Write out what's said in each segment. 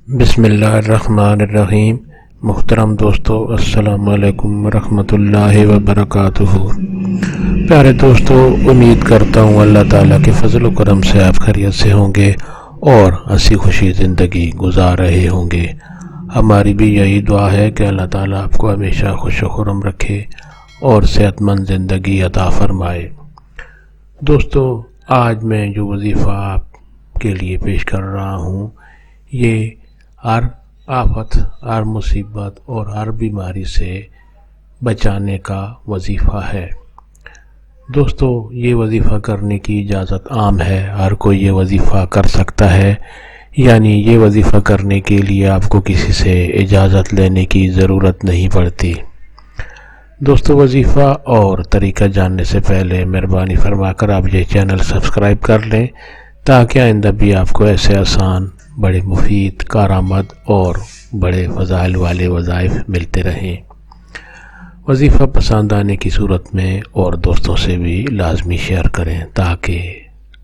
بسم اللہ الرحمن الرحیم۔ محترم دوستو، السلام علیکم ورحمۃ اللہ وبرکاتہ۔ پیارے دوستو، امید کرتا ہوں اللہ تعالیٰ کے فضل و کرم سے آپ خیریت سے ہوں گے اور ہنسی خوشی زندگی گزار رہے ہوں گے۔ ہماری بھی یہی دعا ہے کہ اللہ تعالیٰ آپ کو ہمیشہ خوش و خرم رکھے اور صحت مند زندگی عطا فرمائے۔ دوستو، آج میں جو وظیفہ آپ کے لیے پیش کر رہا ہوں، یہ ہر آفت، ہر مصیبت اور ہر بیماری سے بچانے کا وظیفہ ہے۔ دوستو، یہ وظیفہ کرنے کی اجازت عام ہے، ہر کوئی یہ وظیفہ کر سکتا ہے، یعنی یہ وظیفہ کرنے کے لیے آپ کو کسی سے اجازت لینے کی ضرورت نہیں پڑتی۔ دوستو، وظیفہ اور طریقہ جاننے سے پہلے مہربانی فرما کر آپ یہ چینل سبسکرائب کر لیں تاکہ آئندہ بھی آپ کو ایسے آسان، بڑے مفید، کارآمد اور بڑے فضائل والے وظائف ملتے رہیں۔ وظیفہ پسند آنے کی صورت میں اور دوستوں سے بھی لازمی شیئر کریں تاکہ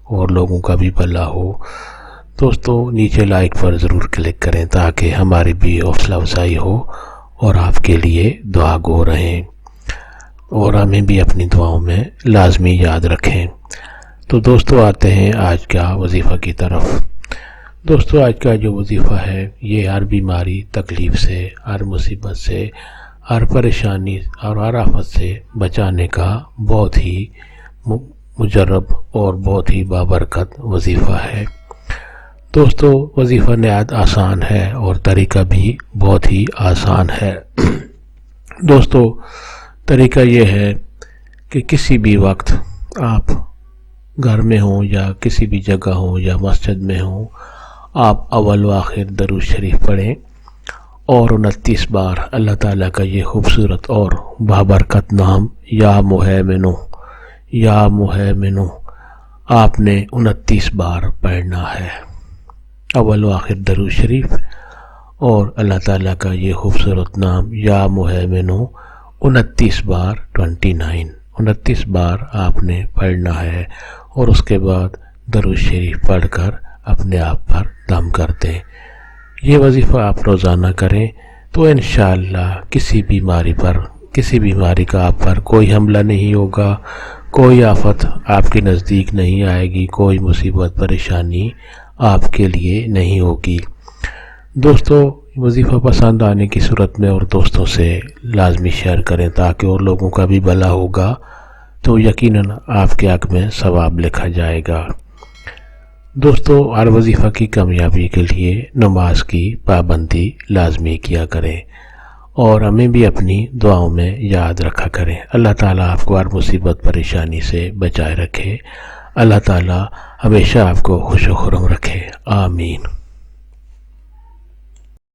اور لوگوں کا بھی بھلا ہو۔ دوستو، نیچے لائک پر ضرور کلک کریں تاکہ ہماری بھی حوصلہ افزائی ہو اور آپ کے لیے دعا گو رہیں اور ہمیں بھی اپنی دعاؤں میں لازمی یاد رکھیں۔ تو دوستو، آتے ہیں آج کا وظیفہ کی طرف۔ دوستو، آج کا جو وظیفہ ہے یہ ہر بیماری، تکلیف سے، ہر مصیبت سے، ہر پریشانی اور ہر آفت سے بچانے کا بہت ہی مجرب اور بہت ہی بابرکت وظیفہ ہے۔ دوستو، وظیفہ نہایت آسان ہے اور طریقہ بھی بہت ہی آسان ہے۔ دوستو، طریقہ یہ ہے کہ کسی بھی وقت آپ گھر میں ہوں یا کسی بھی جگہ ہوں یا مسجد میں ہوں، آپ اول و آخر درود شریف پڑھیں اور 29 بار اللہ تعالیٰ کا یہ خوبصورت اور بابرکت نام یا مہیمنو، یا مہیمنو آپ نے 29 بار پڑھنا ہے۔ اول و آخر درود شریف اور اللہ تعالیٰ کا یہ خوبصورت نام یا مہیمنو 29 بار 29 بار آپ نے پڑھنا ہے، اور اس کے بعد درود شریف پڑھ کر اپنے آپ پر دم کر دیں۔ یہ وظیفہ آپ روزانہ کریں تو انشاءاللہ کسی بیماری کا آپ پر کوئی حملہ نہیں ہوگا، کوئی آفت آپ کے نزدیک نہیں آئے گی، کوئی مصیبت پریشانی آپ کے لیے نہیں ہوگی۔ دوستو، وظیفہ پسند آنے کی صورت میں اور دوستوں سے لازمی شیئر کریں تاکہ اور لوگوں کا بھی بھلا ہوگا تو یقیناً آپ کے حق میں ثواب لکھا جائے گا۔ دوستو، ہر وظیفہ کی کامیابی کے لیے نماز کی پابندی لازمی کیا کریں اور ہمیں بھی اپنی دعاؤں میں یاد رکھا کریں۔ اللہ تعالیٰ آپ کو ہر مصیبت پریشانی سے بچائے رکھے۔ اللہ تعالیٰ ہمیشہ آپ کو خوش و خرم رکھے۔ آمین۔